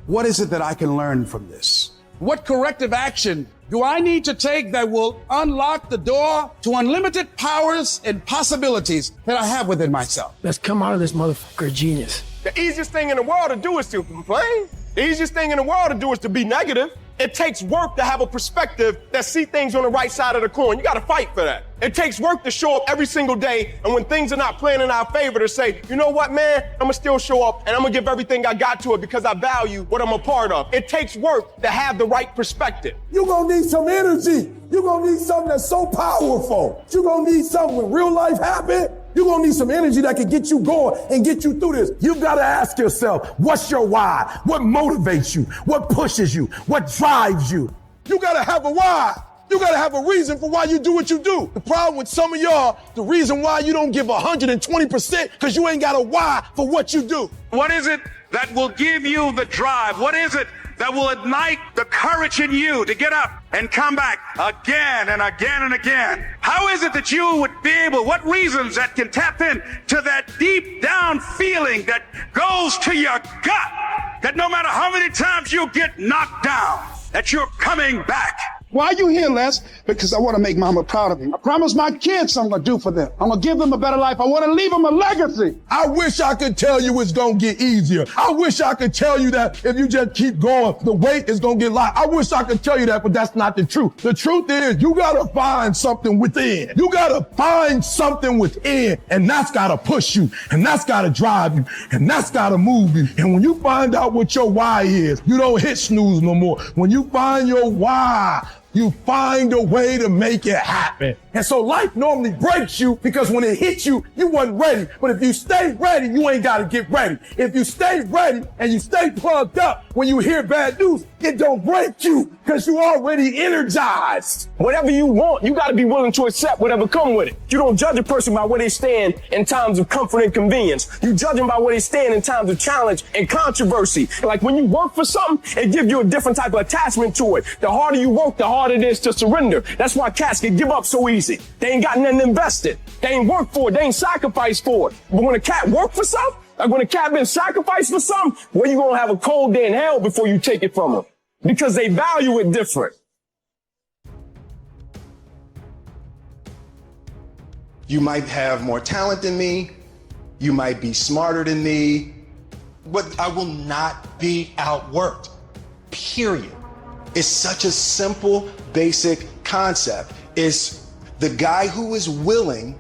what is it that I can learn from this? What corrective action do I need to take that will unlock the door to unlimited powers and possibilities that I have within myself? Let's come out of this motherfucker genius. The easiest thing in the world to do is to complain. The easiest thing in the world to do is to be negative. It takes work to have a perspective that see things on the right side of the coin. You got to fight for that. It takes work to show up every single day, and when things are not playing in our favor, to say, you know what, man, I'm gonna still show up, and I'm gonna give everything I got to it because I value what I'm a part of. It takes work to have the right perspective. You're gonna need some energy. You're gonna need something that's so powerful. You're gonna need something when real life happens. You're gonna need some energy that can get you going and get you through this. You've got to ask yourself, what's your why? What motivates you? What pushes you? What drives you? You gotta have a why. You gotta have a reason for why you do what you do. The problem with some of y'all, the reason why you don't give 120% because you ain't got a why for what you do. What is it that will give you the drive? What is it that will ignite the courage in you to get up and come back again and again and again? How is it that you would be able, what reasons that can tap in to that deep down feeling that goes to your gut, that no matter how many times you get knocked down, that you're coming back? Why are you here, Les? Because I want to make mama proud of me. I promise my kids I'm going to do for them. I'm going to give them a better life. I want to leave them a legacy. I wish I could tell you it's gonna get easier. I wish I could tell you that if you just keep going, the weight is gonna get light. I wish I could tell you that, but that's not the truth. The truth is you gotta find something within. You gotta find something within, and that's gotta push you, and that's gotta drive you, and that's gotta move you. And when you find out what your why is, you don't hit snooze no more. When you find your why, you find a way to make it happen. And so life normally breaks you because when it hits you, you wasn't ready. But if you stay ready, you ain't got to get ready. If you stay ready and you stay plugged up, when you hear bad news, it don't break you because you already energized. Whatever you want, you got to be willing to accept whatever come with it. You don't judge a person by where they stand in times of comfort and convenience. You judge them by where they stand in times of challenge and controversy. Like when you work for something, it gives you a different type of attachment to it. The harder you work, the harder it is to surrender. That's why cats can give up so easy. They ain't got nothing invested. They ain't worked for it. They ain't sacrificed for it. But when a cat work for something, like when a cat been sacrificed for something, well, you gonna have a cold day in hell before you take it from them. Because they value it different. You might have more talent than me. You might be smarter than me. But I will not be outworked. Period. It's such a simple, basic concept. It's the guy who is willing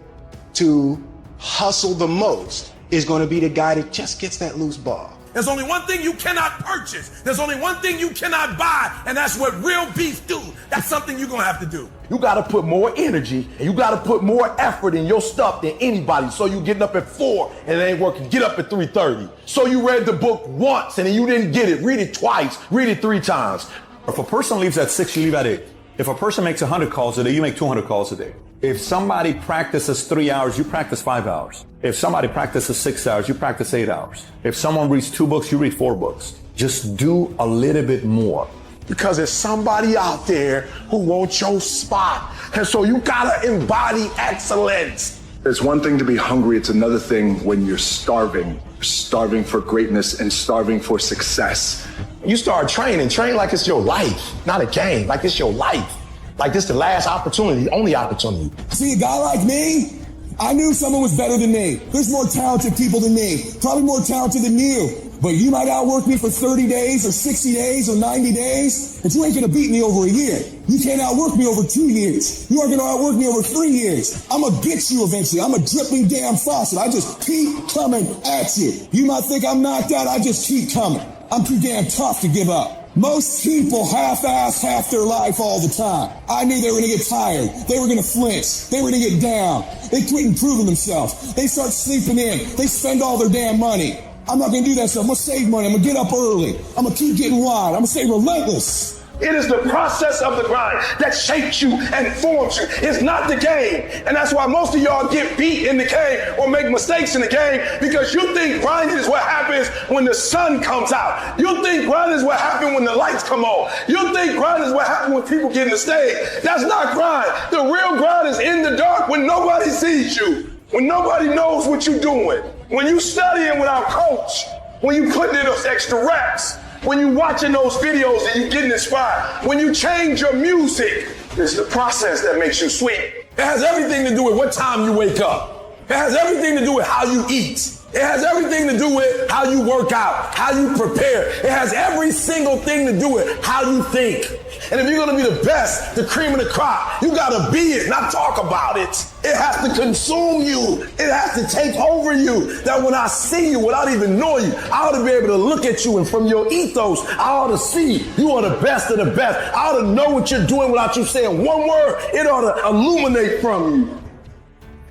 to hustle the most is going to be the guy that just gets that loose ball. There's only one thing you cannot purchase. There's only one thing you cannot buy, and that's what real beef do. That's something you're gonna have to do. You gotta put more energy, and you gotta put more effort in your stuff than anybody. So you getting up at 4 and it ain't working, get up at 3:30. So you read the book once and then you didn't get it, read it twice, read it 3 times. If a person leaves at 6, you leave at 8. If a person makes 100 calls a day, you make 200 calls a day. If somebody practices 3 hours, you practice 5 hours. If somebody practices 6 hours, you practice 8 hours. If someone reads 2 books, you read 4 books. Just do a little bit more. Because there's somebody out there who wants your spot. And so you gotta embody excellence. It's one thing to be hungry. It's another thing when you're starving. You're starving for greatness and starving for success. You start training, train like it's your life, not a game, like it's your life. Like this the last opportunity, the only opportunity. See, a guy like me, I knew someone was better than me. There's more talented people than me, probably more talented than you. But you might outwork me for 30 days or 60 days or 90 days, but you ain't gonna beat me over a year. You can't outwork me over 2 years. You aren't gonna outwork me over 3 years. I'm gonna get you eventually. I'm a dripping damn faucet. I just keep coming at you. You might think I'm knocked out, I just keep coming. I'm too damn tough to give up. Most people half-ass half their life all the time. I knew they were gonna get tired. They were gonna flinch. They were gonna get down. They quit improving themselves. They start sleeping in. They spend all their damn money. I'm not gonna do that stuff. I'm gonna save money. I'm gonna get up early. I'm gonna keep getting wide. I'm gonna stay relentless. It is the process of the grind that shapes you and forms you. It's not the game. And that's why most of y'all get beat in the game or make mistakes in the game because you think grinding is what happens when the sun comes out. You think grinding is what happens when the lights come on. You think grinding is what happens when people get in the stage. That's not grind. The real grind is in the dark when nobody sees you, when nobody knows what you're doing, when you studying without coach, when you putting in those extra reps. When you're watching those videos and you're getting inspired, when you change your music, it's the process that makes you sweet. It has everything to do with what time you wake up. It has everything to do with how you eat. It has everything to do with how you work out, how you prepare. It has every single thing to do with how you think. And if you're going to be the best, the cream of the crop, you got to be it, not talk about it. It has to consume you. It has to take over you. That when I see you without even knowing you, I ought to be able to look at you, and from your ethos, I ought to see you are the best of the best. I ought to know what you're doing without you saying one word. It ought to illuminate from you.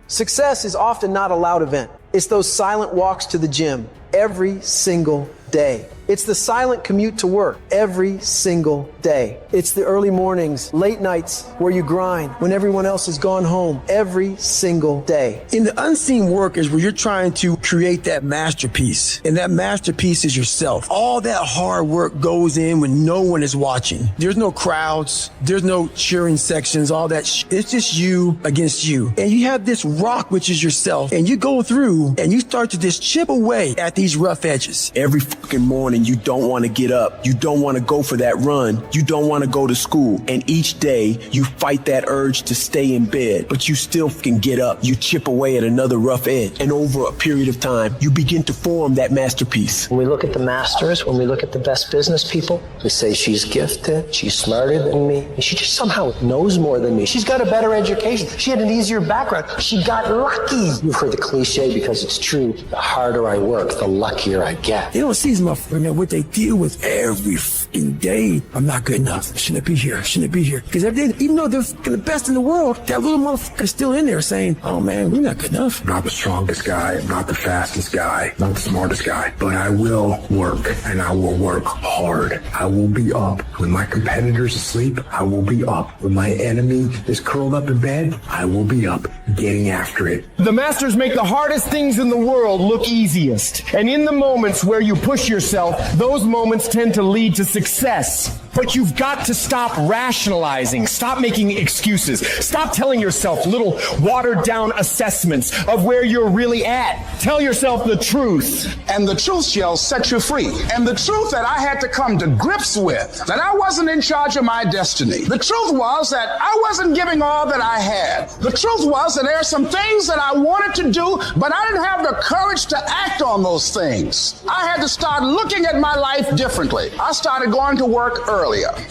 Success is often not a loud event. It's those silent walks to the gym every single day. It's the silent commute to work every single day. It's the early mornings, late nights where you grind when everyone else has gone home every single day. In the unseen work is where you're trying to create that masterpiece. And that masterpiece is yourself. All that hard work goes in when no one is watching. There's no crowds. There's no cheering sections, all that. It's just you against you. And you have this rock, which is yourself. And you go through and you start to just chip away at these rough edges. Every fucking morning, you don't want to get up. You don't want to go for that run. You don't want to go to school. And each day you fight that urge to stay in bed, but you still can get up. You chip away at another rough edge. And over a period of time, you begin to form that masterpiece. When we look at the masters, when we look at the best business people, we say she's gifted, she's smarter than me, and she just somehow knows more than me. She's got a better education. She had an easier background. She got lucky. You've heard the cliche because it's true. The harder I work, the luckier I get. They don't see these motherfuckers, man, what they deal with every fucking day. I'm not good enough. Shouldn't be here. Shouldn't be here. Because even though they're the best in the world, that little motherfucker is still in there saying, oh man, we're not good enough. I'm not the strongest guy. I'm not the fastest guy. Not the smartest guy. But I will work, and I will work hard. I will be up when my competitor's asleep. I will be up when my enemy is curled up in bed. I will be up getting after it. The masters make the hardest things in the world look easiest. And in the moments where you push yourself, those moments tend to lead to success. But you've got to stop rationalizing. Stop making excuses. Stop telling yourself little watered down assessments of where you're really at. Tell yourself the truth. And the truth shall set you free. And the truth that I had to come to grips with, that I wasn't in charge of my destiny. The truth was that I wasn't giving all that I had. The truth was that there are some things that I wanted to do, but I didn't have the courage to act on those things. I had to start looking at my life differently. I started going to work earlier.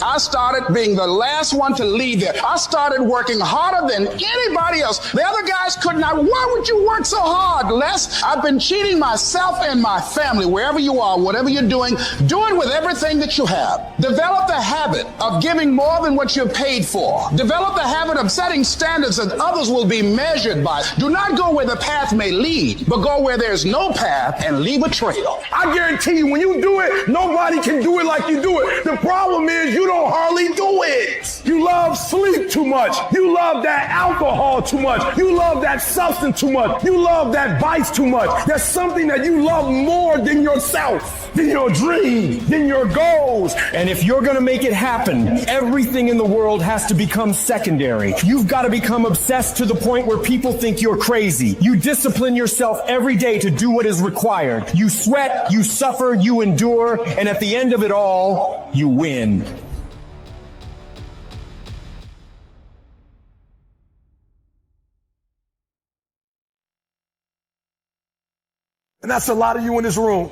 I started being the last one to leave there. I started working harder than anybody else. The other guys could not. Why would you work so hard, Les? I've been cheating myself and my family. Wherever you are, whatever you're doing, do it with everything that you have. Develop the habit of giving more than what you're paid for. Develop the habit of setting standards that others will be measured by. Do not go where the path may lead, but go where there's no path and leave a trail. I guarantee you, when you do it, nobody can do it like you do it. The problem is you don't hardly do it. You love sleep too much. You love that alcohol too much. You love that substance too much. You love that vice too much. There's something that you love more than yourself, than your dreams, than your goals. And if you're going to make it happen, everything in the world has to become secondary. You've got to become obsessed to the point where people think you're crazy. You discipline yourself every day to do what is required. You sweat, you suffer, you endure, and at the end of it all, you win. And that's a lot of you in this room.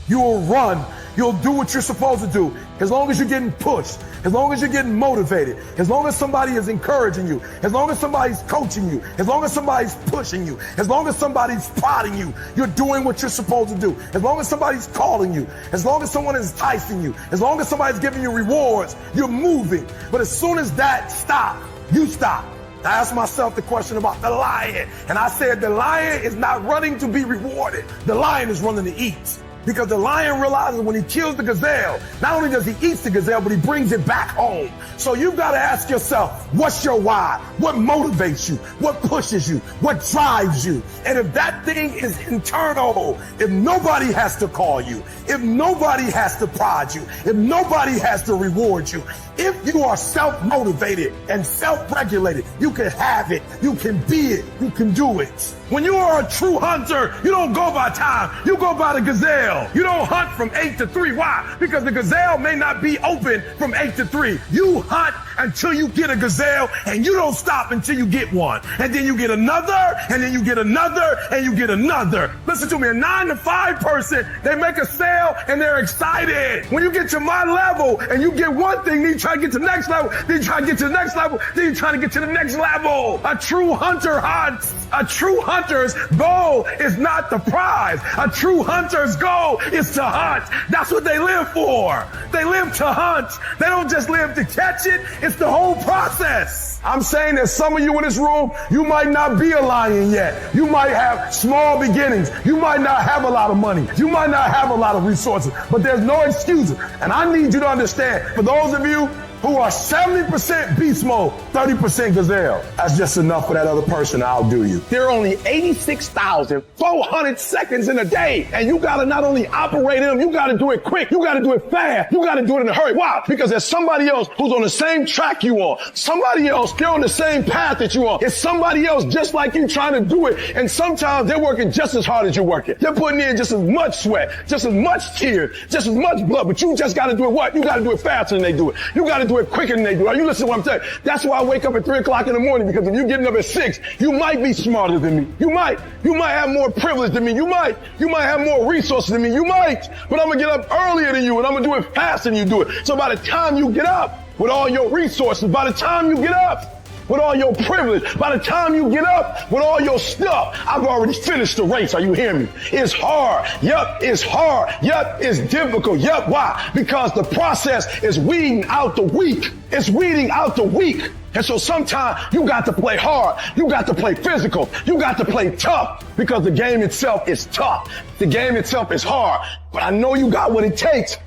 You will run. You'll do what you're supposed to do. As long as you're getting pushed, as long as you're getting motivated, as long as somebody is encouraging you, as long as somebody's coaching you, as long as somebody's pushing you, as long as somebody's prodding you, you're doing what you're supposed to do. As long as somebody's calling you, as long as someone is enticing you, as long as somebody's giving you rewards, you're moving. But as soon as that stops, you stop. I asked myself the question about the lion, and I said the lion is not running to be rewarded. The lion is running to eat. Because the lion realizes when he kills the gazelle, not only does he eat the gazelle, but he brings it back home. So you've got to ask yourself, what's your why? What motivates you? What pushes you? What drives you? And if that thing is internal, if nobody has to call you, if nobody has to prod you, if nobody has to reward you, if you are self-motivated and self-regulated, you can have it, you can be it, you can do it. When you are a true hunter, you don't go by time, you go by the gazelle. gazelle. You don't hunt from 8 to 3. Why? Because the gazelle may not be open from 8 to 3. You hunt until you get a gazelle, and you don't stop until you get one. And then you get another, and then you get another, and you get another. Listen to me, a 9 to 5 person, they make a sale and they're excited. When you get to my level and you get one thing, then you try to get to the next level, then you try to get to the next level, then you try to get to the next level. A true hunter hunts. A true hunter's goal is not the prize. A true hunter's goal is to hunt. That's what they live for. They live to hunt. They don't just live to catch it. It's the whole process. I'm saying that some of you in this room, you might not be a lion yet. You might have small beginnings. You might not have a lot of money. You might not have a lot of resources, but there's no excuses. And I need you to understand, for those of you who are 70% beast mode, 30% gazelle, that's just enough for that other person to outdo you. There are only 86,400 seconds in a day, and you gotta not only operate in them, you gotta do it quick, you gotta do it fast, you gotta do it in a hurry. Why? Because there's somebody else who's on the same track you are. Somebody else, they're on the same path that you are. It's somebody else just like you trying to do it, and sometimes they're working just as hard as you're working. They're putting in just as much sweat, just as much tears, just as much blood, but you just gotta do it what? You gotta do it faster than they do it. You gotta do it quicker than they do. Are you listening to what I'm saying? That's why I wake up at 3 o'clock in the morning, because if you're getting up at 6, you might be smarter than me. You might have more privilege than me. You might have more resources than me. You might, but I'm gonna get up earlier than you, and I'm gonna do it faster than you do it. So by the time you get up with all your resources, by the time you get up with all your privilege, by the time you get up with all your stuff, I've already finished the race. Are you hearing me? It's hard. Yup, it's hard. Yup, it's difficult. Yup, why? Because the process is weeding out the weak. It's weeding out the weak. And so sometimes you got to play hard. You got to play physical. You got to play tough, because the game itself is tough. The game itself is hard. But I know you got what it takes.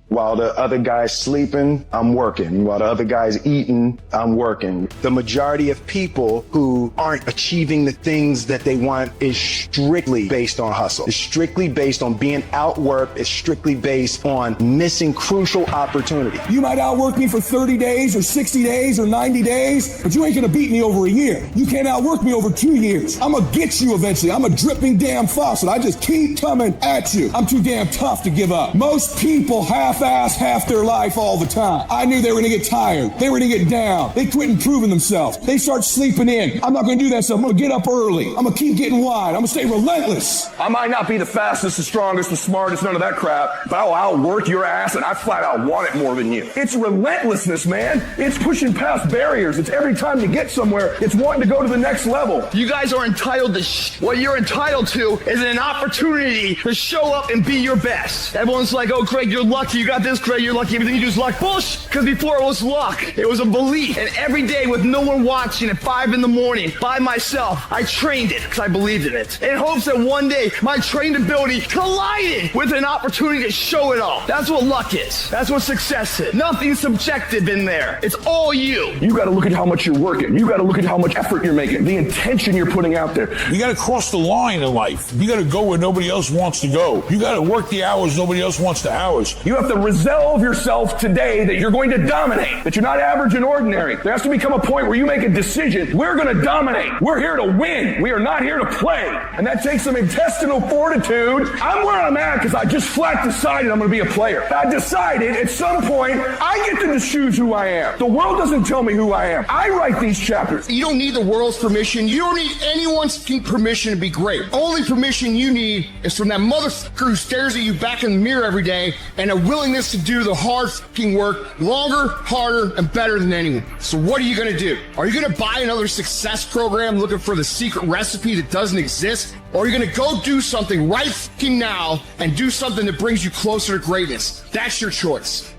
While the other guy's sleeping, I'm working. While the other guy's eating, I'm working. The majority of people who aren't achieving the things that they want is strictly based on hustle. It's strictly based on being outworked. It's strictly based on missing crucial opportunity. You might outwork me for 30 days or 60 days or 90 days, but you ain't gonna beat me over a year. You can't outwork me over 2 years. I'm gonna get you eventually. I'm a dripping damn faucet. I just keep coming at you. I'm too damn tough to give up. Most people half their life all the time. I knew they were gonna get tired. They were gonna get down. They quit improving themselves. They start sleeping in. I'm not gonna do that, so I'm gonna get up early. I'm gonna keep getting wide. I'm gonna stay relentless. I might not be the fastest, the strongest, the smartest, none of that crap, but I will outwork your ass, and I flat out want it more than you. It's relentlessness, man. It's pushing past barriers. It's every time you get somewhere, it's wanting to go to the next level. You guys are entitled to what you're entitled to is an opportunity to show up and be your best. Everyone's like, oh, Craig, you're lucky. You got this, Craig. You're lucky. Everything you do is luck. Bullshit. Because before it was luck. It was a belief. And every day with no one watching at 5 in the morning by myself, I trained it because I believed in it. In hopes that one day my trained ability collided with an opportunity to show it all. That's what luck is. That's what success is. Nothing subjective in there. It's all you. You got to look at how much you're working. You got to look at how much effort you're making, the intention you're putting out there. You got to cross the line in life. You got to go where nobody else wants to go. You got to work the hours nobody else wants the hours. You have to resolve yourself today that you're going to dominate, that you're not average and ordinary. There has to become a point where you make a decision. We're going to dominate. We're here to win. We are not here to play. And that takes some intestinal fortitude. I'm where I'm at because I just flat decided I'm going to be a player. I decided at some point I get to choose who I am. The world doesn't tell me who I am. I write these chapters. You don't need the world's permission. You don't need anyone's permission to be great. Only permission you need is from that motherfucker who stares at you back in the mirror every day and a willingness to do the hard fucking work longer, harder, and better than anyone. So what are you going to do? Are you going to buy another success program looking for the secret recipe that doesn't exist? Or are you going to go do something right fucking now and do something that brings you closer to greatness? That's your choice.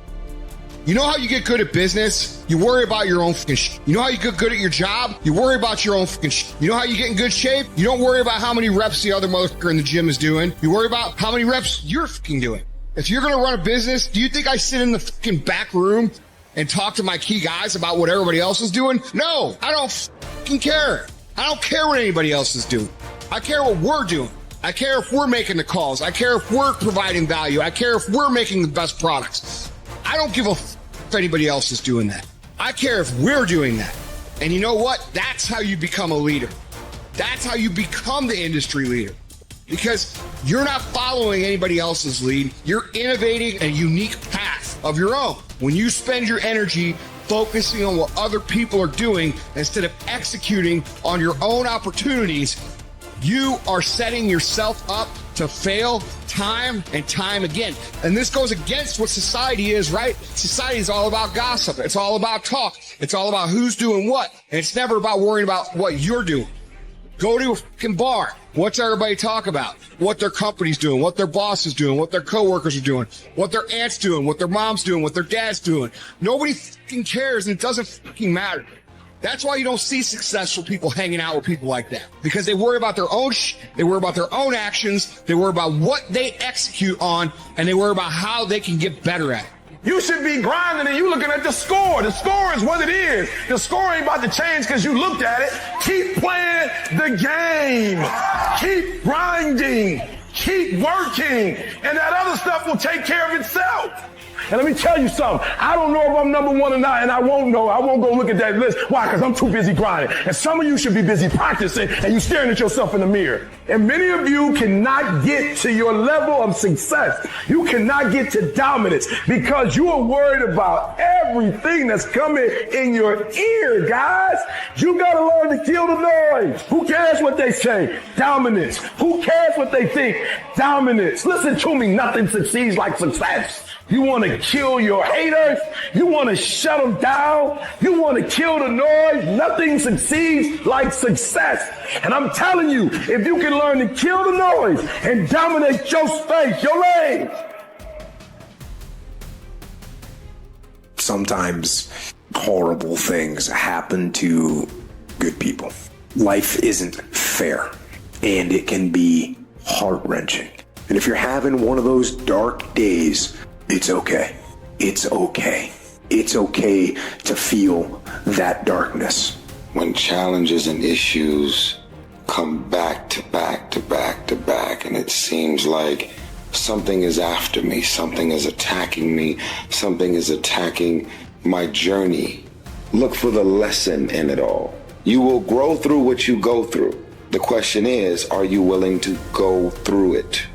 You know how you get good at business? You worry about your own fucking shit. You know how you get good at your job? You worry about your own fucking shit. You know how you get in good shape? You don't worry about how many reps the other motherfucker in the gym is doing. You worry about how many reps you're fucking doing. If you're going to run a business, do you think I sit in the fucking back room and talk to my key guys about what everybody else is doing? No, I don't fucking care. I don't care what anybody else is doing. I care what we're doing. I care if we're making the calls. I care if we're providing value. I care if we're making the best products. I don't give a if anybody else is doing that. I care if we're doing that. And you know what? That's how you become a leader. That's how you become the industry leader. because you're not following anybody else's lead. You're innovating a unique path of your own. When you spend your energy focusing on what other people are doing instead of executing on your own opportunities, you are setting yourself up to fail time and time again. And this goes against what society is, right? Society is all about gossip. It's all about talk. It's all about who's doing what. And it's never about worrying about what you're doing. Go to a fucking bar. What's everybody talk about? What their company's doing, what their boss is doing, what their coworkers are doing, what their aunt's doing, what their mom's doing, what their dad's doing. Nobody fucking cares, and it doesn't fucking matter. That's why you don't see successful people hanging out with people like that, because they worry about their own they worry about their own actions, they worry about what they execute on, and they worry about how they can get better at it. You should be grinding and you looking at the score. The score is what it is. The score ain't about to change because you looked at it. Keep playing the game. Keep grinding. Keep working. And that other stuff will take care of itself. And let me tell you something. I don't know if I'm number one or not, and I won't know. I won't go look at that list. Why? Because I'm too busy grinding. And some of you should be busy practicing, and you staring at yourself in the mirror. And many of you cannot get to your level of success. You cannot get to dominance because you are worried about everything that's coming in your ear, guys. You got to learn to kill the noise. Who cares what they say? Dominance. Who cares what they think? Dominance. Listen to me. Nothing succeeds like success. You want to kill your haters. You want to shut them down. You want to kill the noise. Nothing succeeds like success. And I'm telling you, if you can learn to kill the noise and dominate your space, your lane. Sometimes horrible things happen to good people. Life isn't fair, and it can be heart-wrenching. And if you're having one of those dark days, it's okay. It's okay. It's okay to feel that darkness. When challenges and issues come back to back to back to back, and it seems like something is after me, something is attacking me, something is attacking my journey, look for the lesson in it all. You will grow through what you go through. The question is, are you willing to go through it?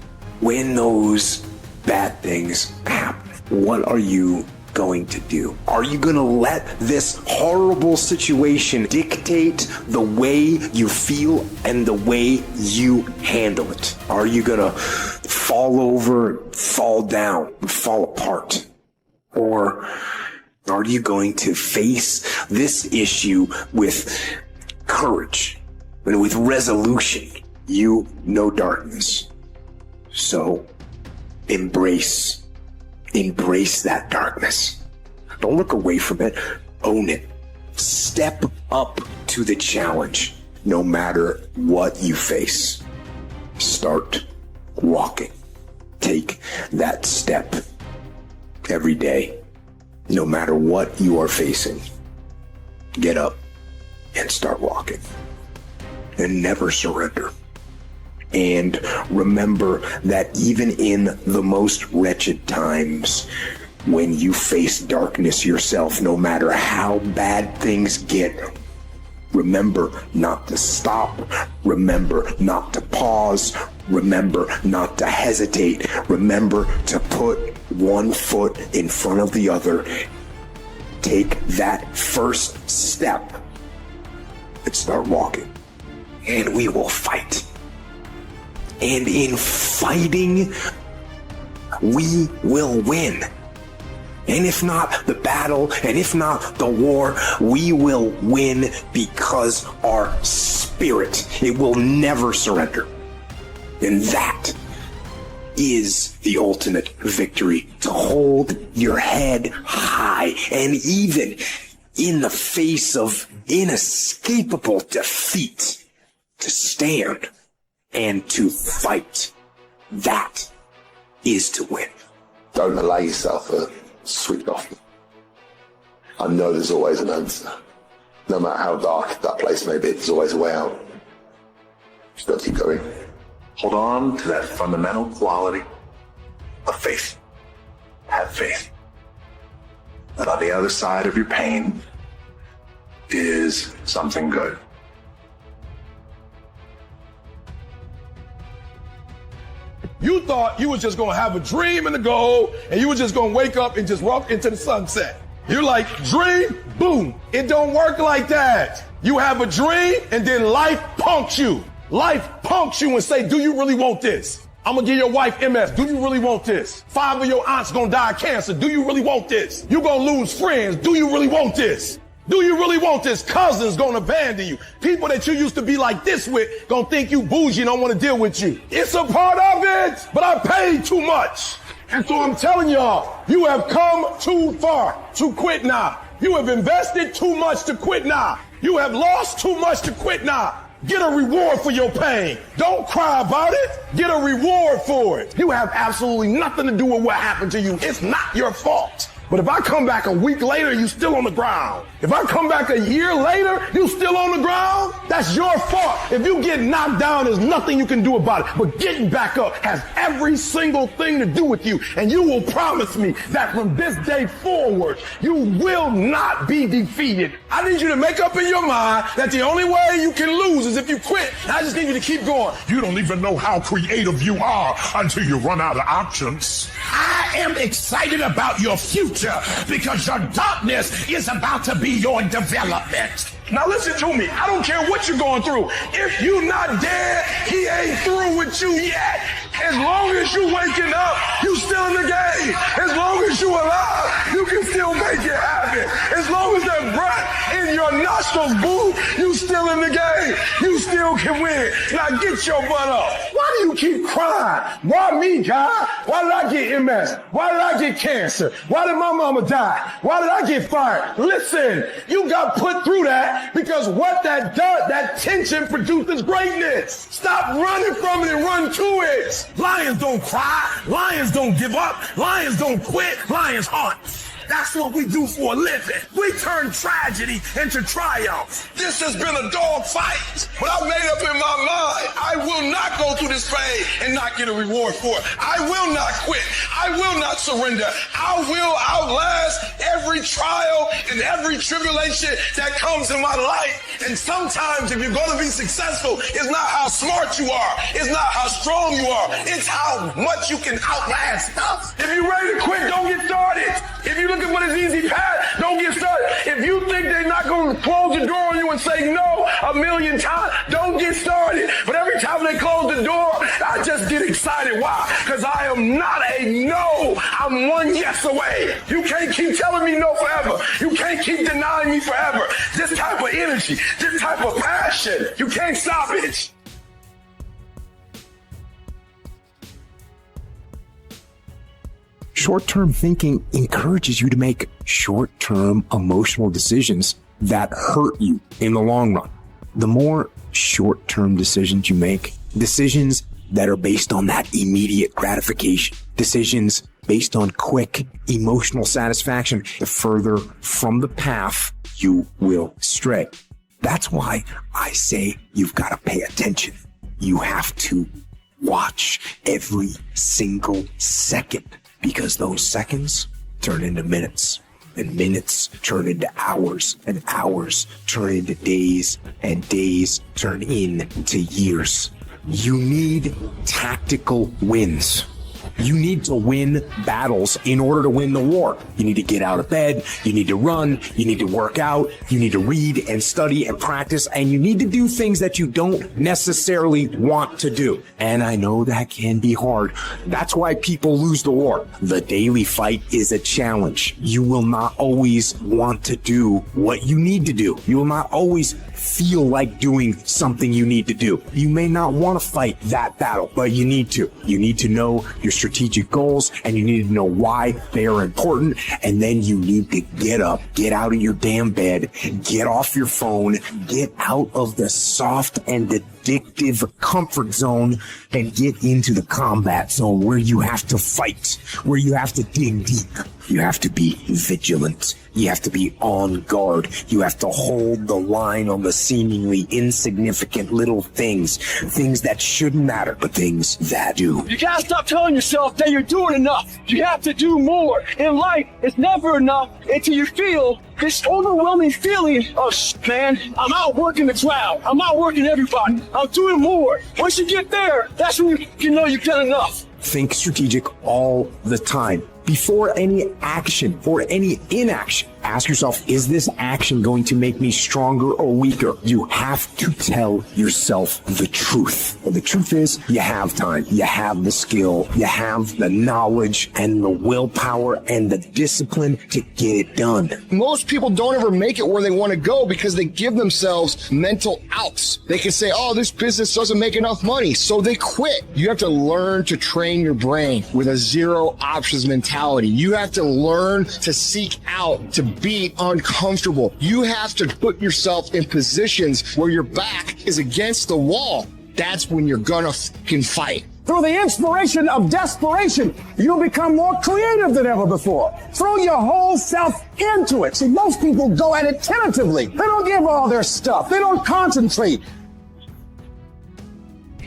When those bad things happen, what are you going to do? Are you going to let this horrible situation dictate the way you feel and the way you handle it? Are you going to fall over, fall down, fall apart? Or are you going to face this issue with courage and with resolution? You know darkness. So embrace that darkness. Don't look away from it. Own it. Step up to the challenge, no matter what you face. Start walking. Take that step every day, no matter what you are facing. Get up and start walking. And never surrender. And remember that even in the most wretched times, when you face darkness yourself, no matter how bad things get, remember not to stop. Remember not to pause. Remember not to hesitate. Remember to put one foot in front of the other. Take that first step and start walking. And we will fight. And in fighting, we will win. And if not the battle, and if not the war, we will win because our spirit, it will never surrender. And that is the ultimate victory, to hold your head high, and even in the face of inescapable defeat, to stand and to fight. That is to win. Don't allow yourself to switch off. I know there's always an answer. No matter how dark that place may be, there's always a way out. Just gotta keep going. Hold on to that fundamental quality of faith. Have faith that on the other side of your pain is something good. thought you was just gonna have a dream and a goal, and you were just gonna wake up and just walk into the sunset. You're like, dream, boom. It don't work like that. You have a dream, and then life punks you. Life punks you and say, do you really want this? I'm gonna give your wife MS. Do you really want this? 5 of your aunts gonna die of cancer. Do you really want this? You gonna lose friends. Do you really want this? Do you really want this? Cousins gonna abandon you. People that you used to be like this with gonna think you bougie and don't wanna deal with you. It's a part of it, but I paid too much. And so I'm telling y'all, you have come too far to quit now. You have invested too much to quit now. You have lost too much to quit now. Get a reward for your pain. Don't cry about it. Get a reward for it. You have absolutely nothing to do with what happened to you. It's not your fault. But if I come back a week later, you still on the ground. If I come back a year later, you still on the ground, that's your fault. If you get knocked down, there's nothing you can do about it. But getting back up has every single thing to do with you. And you will promise me that from this day forward, you will not be defeated. I need you to make up in your mind that the only way you can lose is if you quit. I just need you to keep going. You don't even know how creative you are until you run out of options. I am excited about your future because your darkness is about to be your development. Now listen to me. I don't care what you're going through. If you're not dead, he ain't through with you yet. As long as you waking up, you still in the game. As long as you alive, you can still make it happen. As long as that breath in your nostrils, boo, you still in the game. You still can win. Now get your butt up. Why do you keep crying? Why me, God? Why did I get MS? Why did I get cancer? Why did my mama die? Why did I get fired? Listen, you got put through that because what that does, that tension produces greatness. Stop running from it and run to it. Lions don't cry. Lions don't give up. Lions don't quit. Lions hunt. That's what we do for a living. We turn tragedy into triumph. This has been a dog fight, but I made up in my mind. I will not go through this pain and not get a reward for it. I will not quit. I will not surrender. I will outlast every trial and every tribulation that comes in my life. And sometimes if you're going to be successful, it's not how smart you are. It's not how strong you are. It's how much you can outlast stuff. If you're ready to quit, don't get started. If you're looking for this easy path, don't get started. If you think they're not going to close the door on you and say no a million times, don't get started. But every time they close the door, I just get excited. Why? Because I am not a no. I'm one yes away. You can't keep telling me no forever. You can't keep denying me forever. This type of energy, this type of passion, you can't stop it. Short-term thinking encourages you to make short-term emotional decisions that hurt you in the long run. The more short-term decisions you make, decisions that are based on that immediate gratification, decisions based on quick emotional satisfaction, the further from the path you will stray. That's why I say you've got to pay attention. You have to watch every single second, because those seconds turn into minutes, and minutes turn into hours, and hours turn into days, and days turn into years. You need tactical wins. You need to win battles in order to win the war. You need to get out of bed. You need to run. You need to work out. You need to read and study and practice. And you need to do things that you don't necessarily want to do. And I know that can be hard. That's why people lose the war. The daily fight is a challenge. You will not always want to do what you need to do. You will not always feel like doing something you need to do. You may not want to fight that battle, but you need to. You need to know your strategic goals, and you need to know why they are important. And then you need to get up, get out of your damn bed, get off your phone, get out of the soft and addictive comfort zone and get into the combat zone where you have to fight, where you have to dig deep. You have to be vigilant. You have to be on guard. You have to hold the line on the seemingly insignificant little things, things that shouldn't matter, but things that do. You gotta stop telling yourself that you're doing enough. You have to do more. In life, it's never enough until you feel this overwhelming feeling of, man, I'm outworking the crowd. I'm outworking everybody. I'm doing more. Once you get there, that's when you know you've done enough. Think strategic all the time. Before any action or any inaction, ask yourself, is this action going to make me stronger or weaker? You have to tell yourself the truth. And the truth is, you have time, you have the skill, you have the knowledge and the willpower and the discipline to get it done. Most people don't ever make it where they want to go because they give themselves mental outs. They can say, oh, this business doesn't make enough money, so they quit. You have to learn to train your brain with a zero options mentality. You have to learn to seek out, to be uncomfortable. You have to put yourself in positions where your back is against the wall. That's when you're gonna fucking fight. Through the inspiration of desperation, you'll become more creative than ever before. Throw your whole self into it. See, most people go at it tentatively. They don't give all their stuff. They don't concentrate.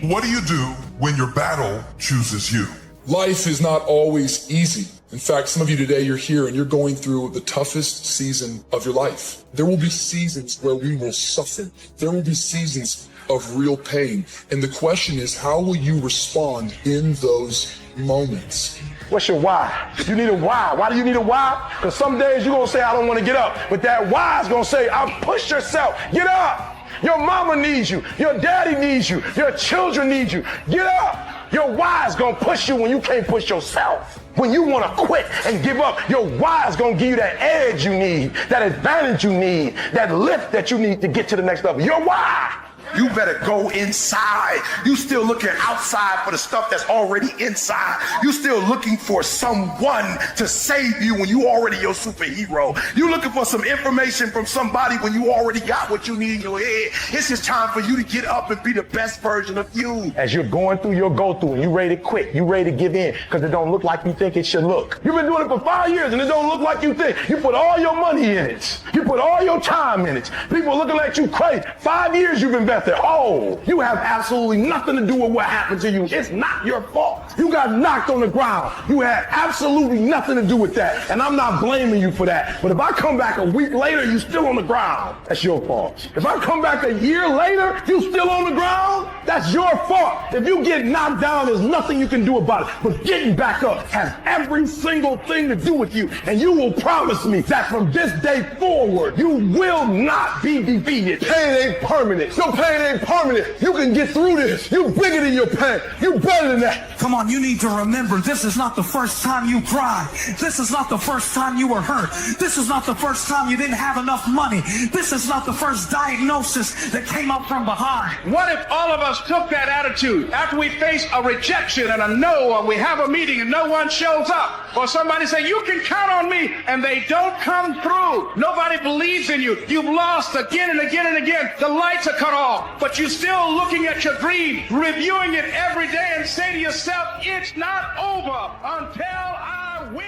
What do you do when your battle chooses you? Life is not always easy. In fact, some of you today, you're here and you're going through the toughest season of your life. There will be seasons where we will suffer. There will be seasons of real pain. And the question is, how will you respond in those moments? What's your why? You need a why. Why do you need a why? Because some days you're going to say, I don't want to get up. But that why is going to say, push yourself. Get up. Your mama needs you. Your daddy needs you. Your children need you. Get up. Your why is going to push you when you can't push yourself. When you want to quit and give up, your why is going to give you that edge you need, that advantage you need, that lift that you need to get to the next level. Your why. You better go inside. You still looking outside for the stuff that's already inside. You still looking for someone to save you when you already your superhero. You looking for some information from somebody when you already got what you need in your head. It's just time for you to get up and be the best version of you. As you're going through your go-through and you ready to quit, you ready to give in because it don't look like you think it should look. You've been doing it for 5 years and it don't look like you think. You put all your money in it. You put all your time in it. People looking at you crazy. 5 years you've invested. Oh, you have absolutely nothing to do with what happened to you. It's not your fault. You got knocked on the ground. You had absolutely nothing to do with that. And I'm not blaming you for that. But if I come back a week later, you still on the ground, that's your fault. If I come back a year later, you still on the ground, that's your fault. If you get knocked down, there's nothing you can do about it. But getting back up has every single thing to do with you. And you will promise me that from this day forward, you will not be defeated. Pain ain't permanent. Your pain ain't permanent. You can get through this. You bigger than your pain. You better than that. Come on, you need to remember, this is not the first time you cried. This is not the first time you were hurt. This is not the first time you didn't have enough money. This is not the first diagnosis that came up from behind. What if all of us took that attitude after we face a rejection and a no, or we have a meeting and no one shows up, or somebody say, you can count on me, and they don't come through. Nobody believes in you. You've lost again and again and again. The lights are cut off. But you're still looking at your dream, reviewing it every day, and say to yourself, it's not over until I win.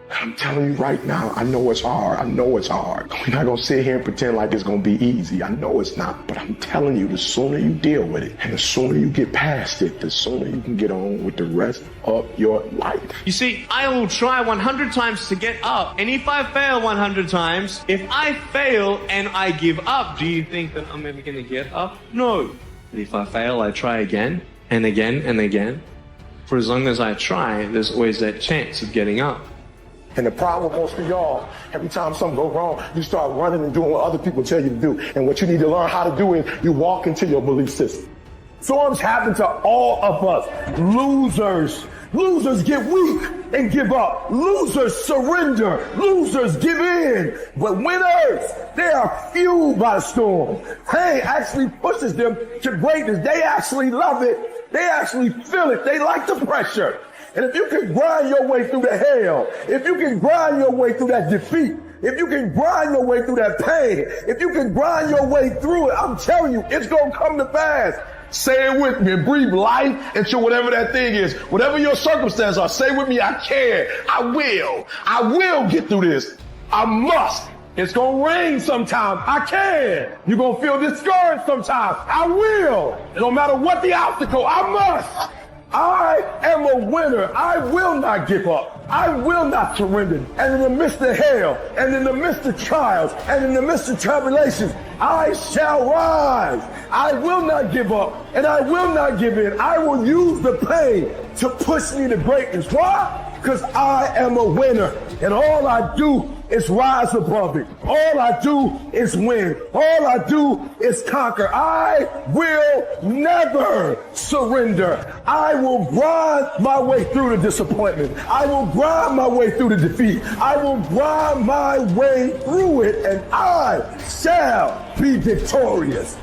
I'm telling you right now, I know it's hard. I know it's hard. We're not going to sit here and pretend like it's going to be easy. I know it's not. But I'm telling you, the sooner you deal with it and the sooner you get past it, the sooner you can get on with the rest of your life. You see, I will try 100 times to get up. And if I fail 100 times, if I fail and I give up, do you think that I'm ever going to get up? No. And if I fail, I try again and again and again. For as long as I try, there's always that chance of getting up. And the problem with most of y'all, every time something goes wrong, you start running and doing what other people tell you to do. And what you need to learn how to do is you walk into your belief system. Storms happen to all of us. Losers. Losers get weak and give up. Losers surrender. Losers give in. But winners, they are fueled by the storm. Pain actually pushes them to greatness. They actually love it. They actually feel it. They like the pressure. And if you can grind your way through the hell, if you can grind your way through that defeat, if you can grind your way through that pain, if you can grind your way through it, I'm telling you, it's going to come to pass. Say it with me and breathe life into whatever that thing is. Whatever your circumstances are, say with me, I can. I will get through this. I must. It's going to rain sometime. I can. You're going to feel discouraged sometimes. I will. No matter what the obstacle, I must. I am a winner. I will not give up. I will not surrender. And in the midst of hell, and in the midst of trials, and in the midst of tribulations, I shall rise. I will not give up, and I will not give in. I will use the pain to push me to greatness. Why? Because I am a winner, and all I do is rise above it. All I do is win. All I do is conquer. I will never surrender. I will grind my way through the disappointment. I will grind my way through the defeat. I will grind my way through it, and I shall be victorious.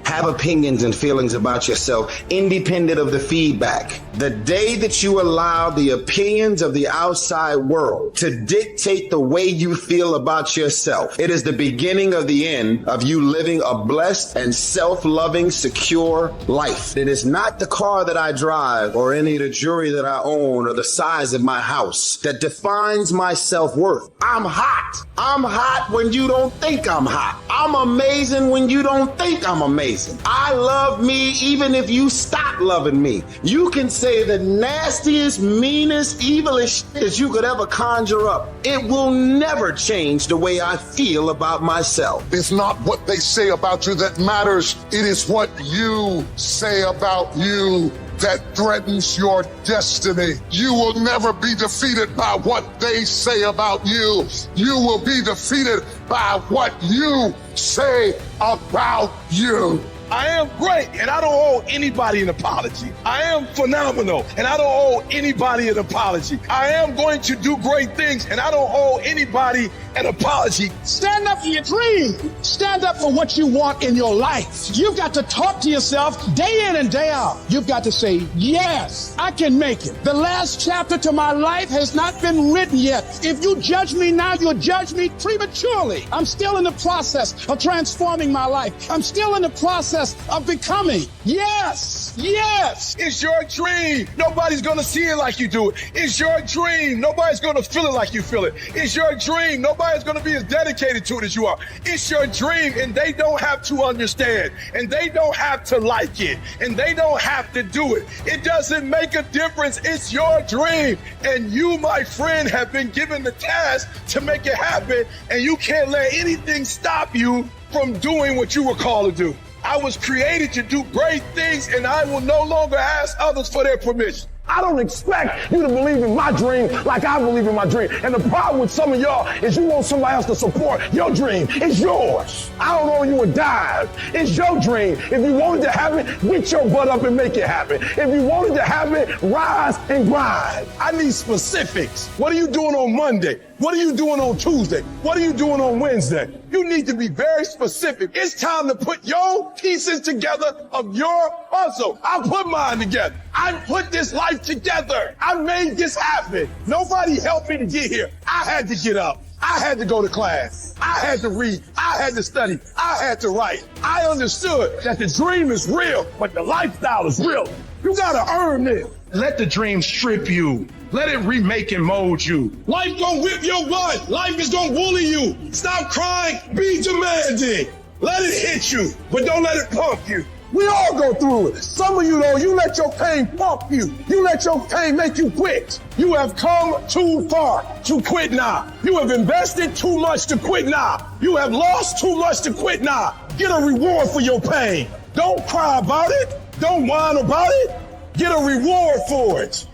Have opinions and feelings about yourself independent of the feedback. The day that you allow the opinions of the outside world to dictate the way you feel about yourself, it is the beginning of the end of you living a blessed and self-loving, secure life. It is not the car that I drive or any of the jewelry that I own or the size of my house that defines my self-worth. I'm hot. I'm hot when you don't think I'm hot. I'm amazing when you don't think I'm amazing. I love me even if you stop loving me. You can say the nastiest, meanest, evilest shit that you could ever conjure up. It will never change the way I feel about myself. It's not what they say about you that matters. It is what you say about you that threatens your destiny. You will never be defeated by what they say about you. You will be defeated by what you say about you. I am great, and I don't owe anybody an apology. I am phenomenal, and I don't owe anybody an apology. I am going to do great things, and I don't owe anybody an apology. Stand up for your dream. Stand up for what you want in your life. You've got to talk to yourself day in and day out. You've got to say, yes, I can make it. The last chapter to my life has not been written yet. If you judge me now, you'll judge me prematurely. I'm still in the process of transforming my life. I'm still in the process of becoming. Yes, yes. It's your dream. Nobody's going to see it like you do it. It's your dream. Nobody's going to feel it like you feel it. It's your dream. Nobody's going to be as dedicated to it as you are. It's your dream, and they don't have to understand, and they don't have to like it, and they don't have to do it. It doesn't make a difference. It's your dream, and you, my friend, have been given the task to make it happen, and you can't let anything stop you from doing what you were called to do. I was created to do great things, and I will no longer ask others for their permission. I don't expect you to believe in my dream like I believe in my dream. And the problem with some of y'all is you want somebody else to support your dream. It's yours. I don't owe you a dime. It's your dream. If you wanted to have it, get your butt up and make it happen. If you wanted to have it, rise and grind. I need specifics. What are you doing on Monday? What are you doing on Tuesday? What are you doing on Wednesday? You need to be very specific. It's time to put your pieces together of your puzzle. I put mine together. I put this life together. I made this happen. Nobody helped me to get here. I had to get up. I had to go to class. I had to read. I had to study. I had to write. I understood that the dream is real, but the lifestyle is real. You gotta earn this. Let the dream strip you. Let it remake and mold you. Life gonna whip your butt. Life is gonna bully you. Stop crying. Be demanding. Let it hit you, but don't let it pump you. We all go through it. Some of you, though, you let your pain pump you. You let your pain make you quit. You have come too far to quit now. You have invested too much to quit now. You have lost too much to quit now. Get a reward for your pain. Don't cry about it. Don't whine about it. Get a reward for it.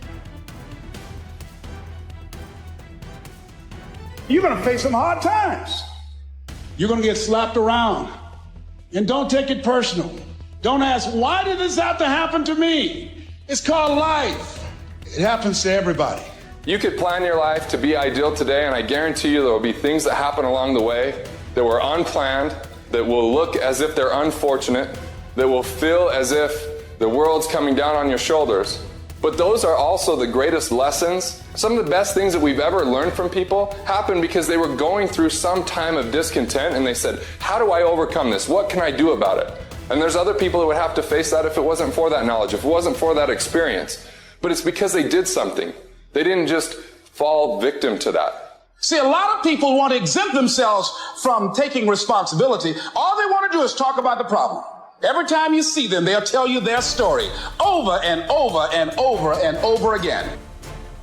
You're going to face some hard times. You're going to get slapped around. And don't take it personal. Don't ask, why did this have to happen to me? It's called life. It happens to everybody. You could plan your life to be ideal today, and I guarantee you there will be things that happen along the way that were unplanned, that will look as if they're unfortunate, that will feel as if the world's coming down on your shoulders. But those are also the greatest lessons. Some of the best things that we've ever learned from people happened because they were going through some time of discontent and they said, how do I overcome this? What can I do about it? And there's other people that would have to face that if it wasn't for that knowledge, if it wasn't for that experience. But it's because they did something. They didn't just fall victim to that. See, a lot of people want to exempt themselves from taking responsibility. All they want to do is talk about the problem. Every time you see them, they'll tell you their story over and over and over and over again.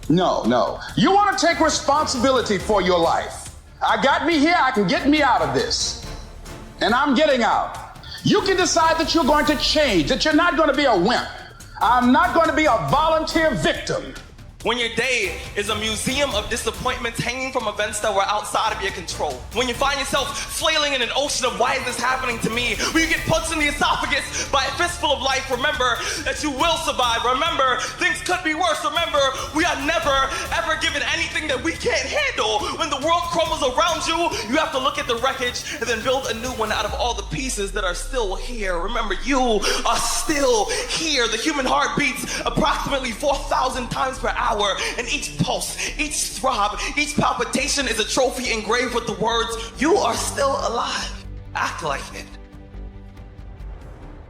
No. You want to take responsibility for your life. I got me here, I can get me out of this. And I'm getting out. You can decide that you're going to change, that you're not going to be a wimp. I'm not going to be a volunteer victim. When your day is a museum of disappointments hanging from events that were outside of your control. When you find yourself flailing in an ocean of why is this happening to me? When you get punched in the esophagus by a fistful of life, remember that you will survive. Remember, things could be worse. Remember, we are never, ever given anything that we can't handle. When the world crumbles around you, you have to look at the wreckage and then build a new one out of all the pieces that are still here. Remember, you are still here. The human heart beats approximately 4,000 times per hour. And each pulse, each throb, each palpitation is a trophy engraved with the words, you are still alive. Act like it.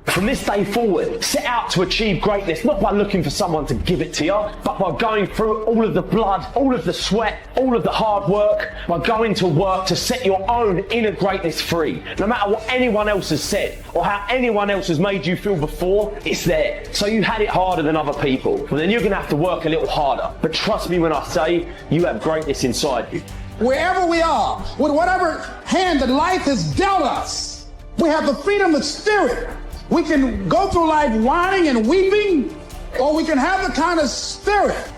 From this day forward, set out to achieve greatness, not by looking for someone to give it to you, but by going through all of the blood, all of the sweat, all of the hard work, by going to work to set your own inner greatness free. No matter what anyone else has said, or how anyone else has made you feel before, it's there. So you had it harder than other people. Well, then you're going to have to work a little harder. But trust me when I say, you have greatness inside you. Wherever we are, with whatever hand that life has dealt us, we have the freedom of spirit. We can go through life whining and weeping, or we can have the kind of spirit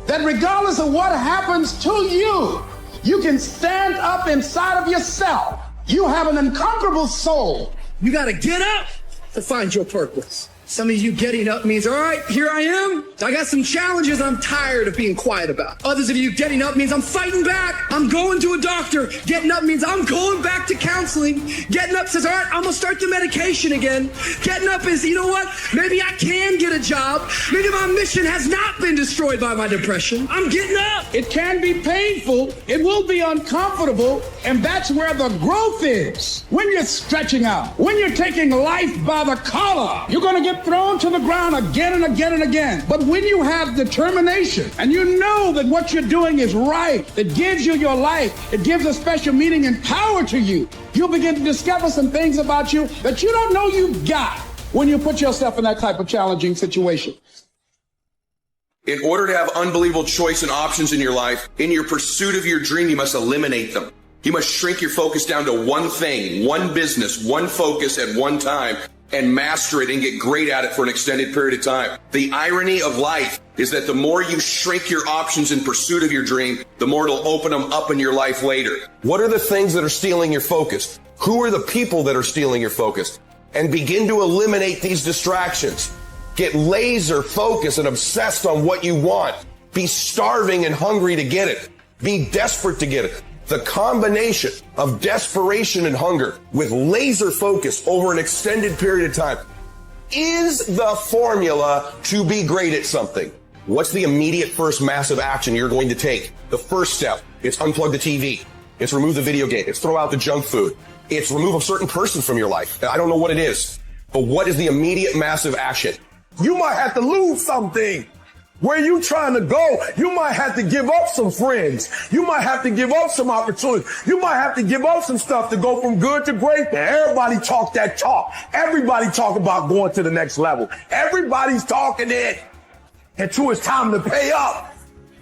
that regardless of what happens to you, you can stand up inside of yourself. You have an unconquerable soul. You got to get up to find your purpose. Some of you getting up means, all right, here I am. I got some challenges I'm tired of being quiet about. Others of you getting up means I'm fighting back. I'm going to a doctor. Getting up means I'm going back to counseling. Getting up says, all right, I'm going to start the medication again. Getting up is, you know what? Maybe I can get a job. Maybe my mission has not been destroyed by my depression. I'm getting up. It can be painful. It will be uncomfortable. And that's where the growth is. When you're stretching out, when you're taking life by the collar, you're going to get thrown to the ground again and again and again. But when you have determination and you know that what you're doing is right, it gives you your life, it gives a special meaning and power to you, you'll begin to discover some things about you that you don't know you've got when you put yourself in that type of challenging situation. In order to have unbelievable choice and options in your life, in your pursuit of your dream, you must eliminate them. You must shrink your focus down to one thing, one business, one focus at one time, and master it and get great at it for an extended period of time. The irony of life is that the more you shrink your options in pursuit of your dream, the more it'll open them up in your life later. What are the things that are stealing your focus? Who are the people that are stealing your focus? And begin to eliminate these distractions. Get laser focused and obsessed on what you want. Be starving and hungry to get it. Be desperate to get it. The combination of desperation and hunger with laser focus over an extended period of time is the formula to be great at something. What's the immediate first massive action you're going to take? The first step, it's unplug the TV. It's remove the video game. It's throw out the junk food. It's remove a certain person from your life. I don't know what it is, but what is the immediate massive action? You might have to lose something. Where you trying to go, you might have to give up some friends. You might have to give up some opportunities. You might have to give up some stuff to go from good to great. And everybody talk that talk. Everybody talk about going to the next level. Everybody's talking it until it's time to pay up.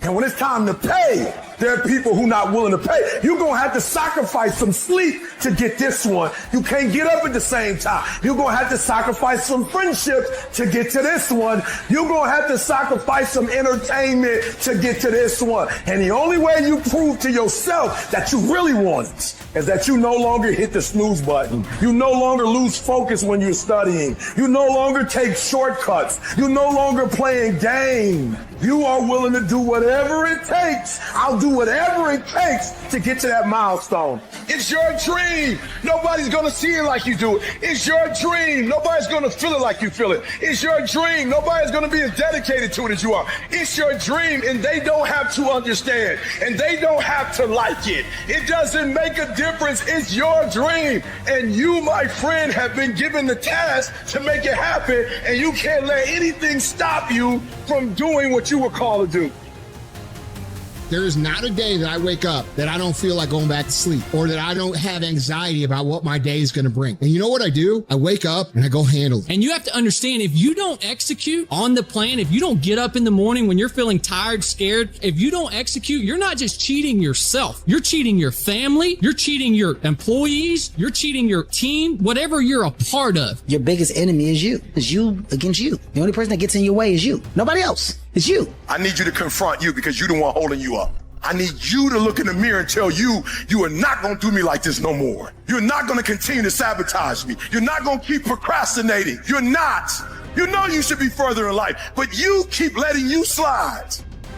And when it's time to pay, there are people who not willing to pay. You're going to have to sacrifice some sleep to get this one. You can't get up at the same time. You're going to have to sacrifice some friendships to get to this one. You're going to have to sacrifice some entertainment to get to this one. And the only way you prove to yourself that you really want it is that you no longer hit the snooze button. You no longer lose focus when you're studying. You no longer take shortcuts. You no longer playing game. You are willing to do whatever it takes. I'll do whatever it takes to get to that milestone. It's your dream. Nobody's going to see it like you do it. It's your dream. Nobody's going to feel it like you feel it. It's your dream. Nobody's going to be as dedicated to it as you are. It's your dream, and they don't have to understand, and they don't have to like it. It doesn't make a difference. It's your dream, and you, my friend, have been given the task to make it happen, and you can't let anything stop you from doing what you were called to do. There is not a day that I wake up that I don't feel like going back to sleep or that I don't have anxiety about what my day is going to bring. And you know what I do? I wake up and I go handle it. And you have to understand, if you don't execute on the plan, if you don't get up in the morning when you're feeling tired, scared, if you don't execute, you're not just cheating yourself. You're cheating your family. You're cheating your employees. You're cheating your team, whatever you're a part of. Your biggest enemy is you. It's you against you. The only person that gets in your way is you. Nobody else. It's you. I need you to confront you because you're the one holding you up. I need you to look in the mirror and tell you, you are not going to do me like this no more. You're not going to continue to sabotage me. You're not going to keep procrastinating. You're not. You know you should be further in life, but you keep letting you slide.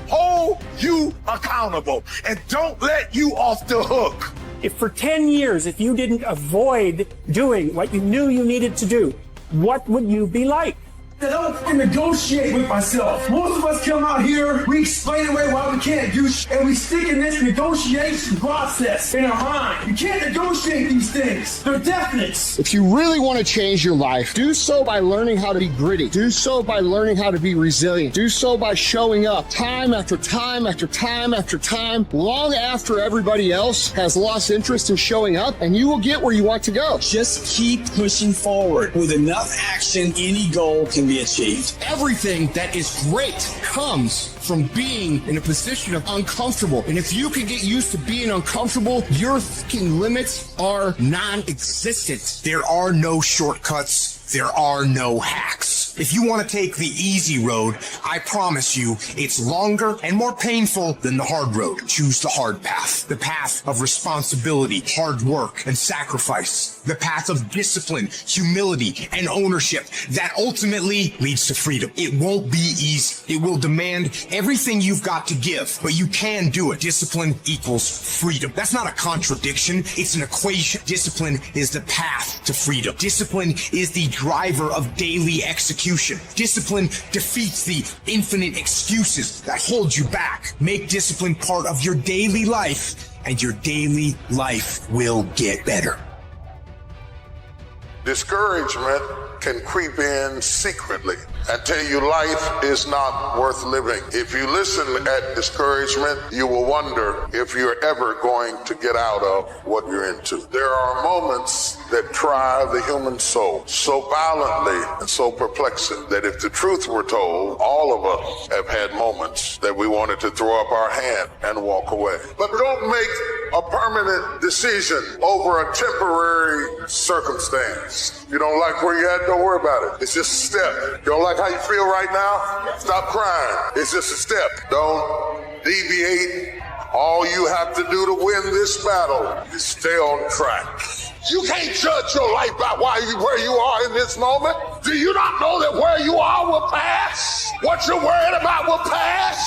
Hold you accountable and don't let you off the hook. If for 10 years, if you didn't avoid doing what you knew you needed to do, what would you be like? I don't negotiate with myself. Most of us come out here, we explain away why we can't do and we stick in this negotiation process in our mind. You can't negotiate these things. They're definites. If you really want to change your life, do so by learning how to be gritty. Do so by learning how to be resilient. Do so by showing up time after time after time after time, long after everybody else has lost interest in showing up, and you will get where you want to go. Just keep pushing forward. With enough action, any goal can be achieved. Everything that is great comes from being in a position of uncomfortable. And if you can get used to being uncomfortable, your fucking limits are non-existent. There are no shortcuts. There are no hacks. If you want to take the easy road, I promise you it's longer and more painful than the hard road. Choose the hard path. The path of responsibility, hard work, and sacrifice. The path of discipline, humility, and ownership that ultimately leads to freedom. It won't be easy. It will demand everything you've got to give, but you can do it. Discipline equals freedom. That's not a contradiction. It's an equation. Discipline is the path to freedom. Discipline is the driver of daily execution. Discipline defeats the infinite excuses that hold you back. Make discipline part of your daily life, and your daily life will get better. Discouragement can creep in secretly and tell you life is not worth living. If you listen at discouragement, you will wonder if you're ever going to get out of what you're into. There are moments that try the human soul so violently and so perplexing that if the truth were told, all of us have had moments that we wanted to throw up our hand and walk away. But don't make a permanent decision over a temporary circumstance. You don't like where you're at, don't worry about it. It's just a step. You don't like how you feel right now? Stop crying. It's just a step. Don't deviate. All you have to do to win this battle is stay on track. You can't judge your life by where you are in this moment. Do you not know that where you are will pass? What you're worried about will pass?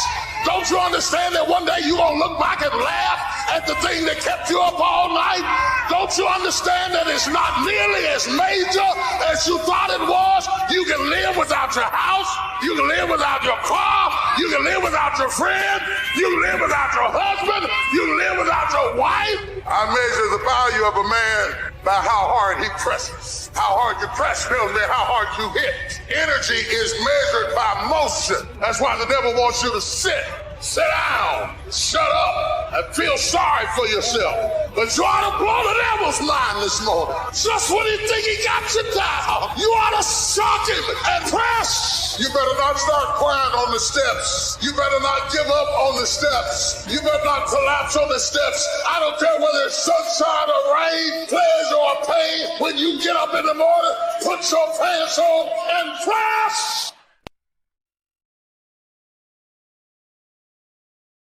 Don't you understand that one day you're going to look back and laugh at the thing that kept you up all night? Don't you understand that it's not nearly as major as you thought it was? You can live without your house. You can live without your car. You can live without your friend. You can live without your husband. You can live without your wife. I measure the value of a man by how hard he presses. How hard you press tells me how hard you hit. Energy is measured by motion. That's why the devil wants you to sit down, shut up, and feel sorry for yourself. But you ought to blow the devil's mind this morning. Just when he think he got you down, you ought to shock him and press. You better not start crying on the steps. You better not give up on the steps. You better not collapse on the steps. I don't care whether it's sunshine or rain, pleasure or pain. When you get up in the morning, put your pants on and press.